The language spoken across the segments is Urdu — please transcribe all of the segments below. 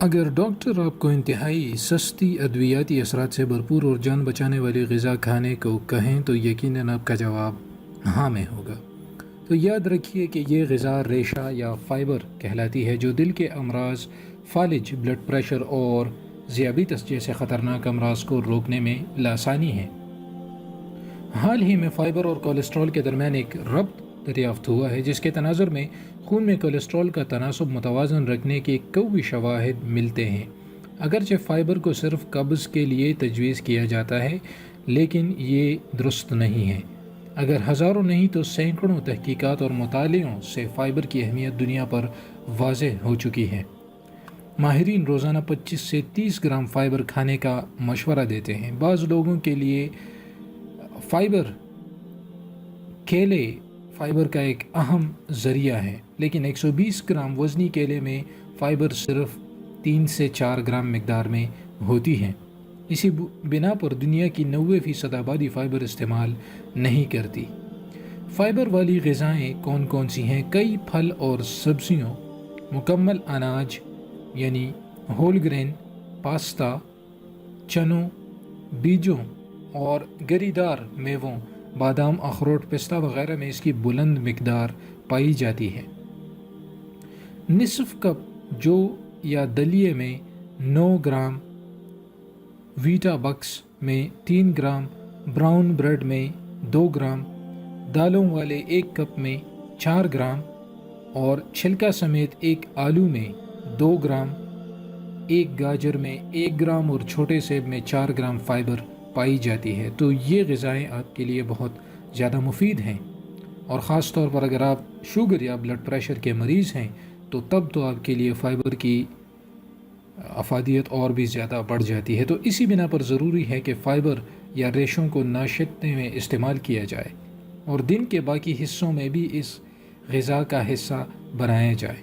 اگر ڈاکٹر آپ کو انتہائی سستی ادویاتی اثرات سے بھرپور اور جان بچانے والی غذا کھانے کو کہیں تو یقیناً آپ کا جواب ہاں میں ہوگا۔ تو یاد رکھیے کہ یہ غذا ریشہ یا فائبر کہلاتی ہے جو دل کے امراض، فالج، بلڈ پریشر اور ذیابیطس جیسے خطرناک امراض کو روکنے میں لاسانی ہے۔ حال ہی میں فائبر اور کولیسٹرول کے درمیان ایک ربط دریافت ہوا ہے جس کے تناظر میں خون میں کولیسٹرول کا تناسب متوازن رکھنے کے قوی شواہد ملتے ہیں۔ اگرچہ فائبر کو صرف قبض کے لیے تجویز کیا جاتا ہے لیکن یہ درست نہیں ہے۔ اگر ہزاروں نہیں تو سینکڑوں تحقیقات اور مطالعوں سے فائبر کی اہمیت دنیا پر واضح ہو چکی ہے۔ ماہرین روزانہ 25 سے 30 گرام فائبر کھانے کا مشورہ دیتے ہیں۔ بعض لوگوں کے لیے کیلے فائبر کا ایک اہم ذریعہ ہے، لیکن 120 گرام وزنی کیلے میں فائبر صرف 3 سے 4 گرام مقدار میں ہوتی ہے۔ اسی بنا پر دنیا کی 90% آبادی فائبر استعمال نہیں کرتی۔ فائبر والی غذائیں کون کون سی ہیں؟ کئی پھل اور سبزیوں، مکمل اناج یعنی ہول گرین، پاستا، چنوں، بیجوں اور گری دار میووں، بادام، اخروٹ، پستہ وغیرہ میں اس کی بلند مقدار پائی جاتی ہے۔ نصف کپ جو یا دلیے میں 9 گرام، ویٹا بکس میں 3 گرام، براؤن بریڈ میں 2 گرام، دالوں والے 1 کپ میں 4 گرام اور چھلکا سمیت ایک آلو میں 2 گرام، ایک گاجر میں 1 گرام اور چھوٹے سیب میں 4 گرام فائبر پائی جاتی ہے۔ تو یہ غذائیں آپ کے لیے بہت زیادہ مفید ہیں، اور خاص طور پر اگر آپ شوگر یا بلڈ پریشر کے مریض ہیں تو تب تو آپ کے لیے فائبر کی افادیت اور بھی زیادہ بڑھ جاتی ہے۔ تو اسی بنا پر ضروری ہے کہ فائبر یا ریشوں کو ناشتے میں استعمال کیا جائے اور دن کے باقی حصوں میں بھی اس غذا کا حصہ بنایا جائے۔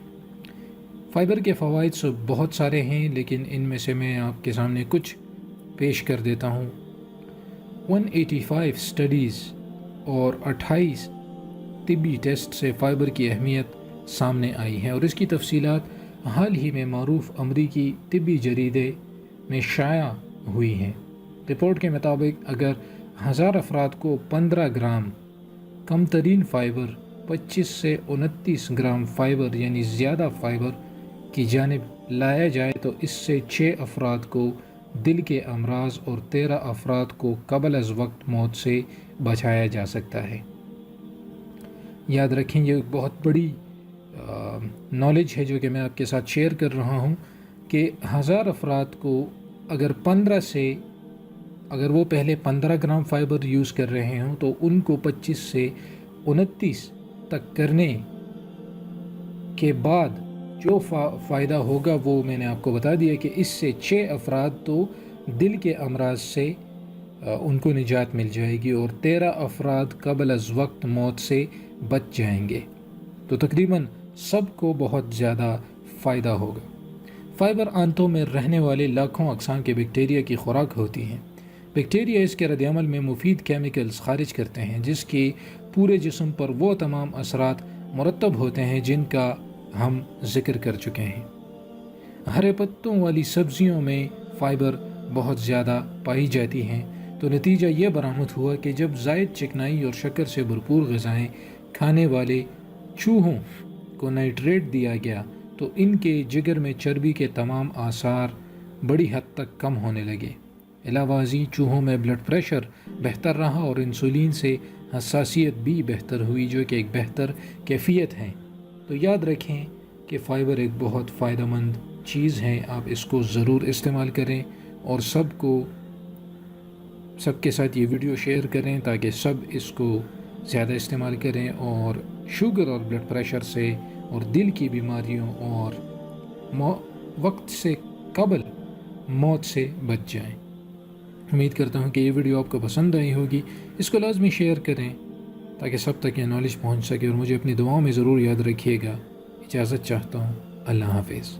فائبر کے فوائد بہت سارے ہیں، لیکن ان میں سے میں آپ کے سامنے کچھ پیش کر دیتا ہوں۔ 185 اسٹڈیز اور 28 طبی ٹیسٹ سے فائبر کی اہمیت سامنے آئی ہے، اور اس کی تفصیلات حال ہی میں معروف امریکی طبی جریدے میں شائع ہوئی ہیں۔ رپورٹ کے مطابق اگر 1000 افراد کو 15 گرام کم ترین فائبر، 25 سے 29 گرام فائبر یعنی زیادہ فائبر کی جانب لایا جائے تو اس سے 6 افراد کو دل کے امراض اور 13 افراد کو قبل از وقت موت سے بچایا جا سکتا ہے۔ یاد رکھیں، یہ ایک بہت بڑی نالج ہے جو کہ میں آپ کے ساتھ شیئر کر رہا ہوں کہ 1000 افراد کو اگر وہ پہلے 15 گرام فائبر یوز کر رہے ہوں تو ان کو 25 سے 29 تک کرنے کے بعد جو فائدہ ہوگا وہ میں نے آپ کو بتا دیا کہ اس سے 6 افراد تو دل کے امراض سے ان کو نجات مل جائے گی اور 13 افراد قبل از وقت موت سے بچ جائیں گے۔ تو تقریباً سب کو بہت زیادہ فائدہ ہوگا۔ فائبر آنتوں میں رہنے والے لاکھوں اقسام کے بیکٹیریا کی خوراک ہوتی ہیں۔ بیکٹیریا اس کے رد عمل میں مفید کیمیکلز خارج کرتے ہیں جس کے پورے جسم پر وہ تمام اثرات مرتب ہوتے ہیں جن کا ہم ذکر کر چکے ہیں۔ ہرے پتوں والی سبزیوں میں فائبر بہت زیادہ پائی جاتی ہیں، تو نتیجہ یہ برآمد ہوا کہ جب زائد چکنائی اور شکر سے بھرپور غذائیں کھانے والے چوہوں کو نائٹریٹ دیا گیا تو ان کے جگر میں چربی کے تمام آثار بڑی حد تک کم ہونے لگے۔ علاوہ ازیں چوہوں میں بلڈ پریشر بہتر رہا اور انسولین سے حساسیت بھی بہتر ہوئی، جو کہ ایک بہتر کیفیت ہے۔ تو یاد رکھیں کہ فائبر ایک بہت فائدہ مند چیز ہے، آپ اس کو ضرور استعمال کریں اور سب کے ساتھ یہ ویڈیو شیئر کریں تاکہ سب اس کو زیادہ استعمال کریں اور شوگر اور بلڈ پریشر سے اور دل کی بیماریوں اور وقت سے قبل موت سے بچ جائیں۔ امید کرتا ہوں کہ یہ ویڈیو آپ کو پسند آئی ہوگی۔ اس کو لازمی شیئر کریں تاکہ سب تک یہ نالج پہنچ سکے، اور مجھے اپنی دعاؤں میں ضرور یاد رکھیے گا۔ اجازت چاہتا ہوں۔ اللہ حافظ۔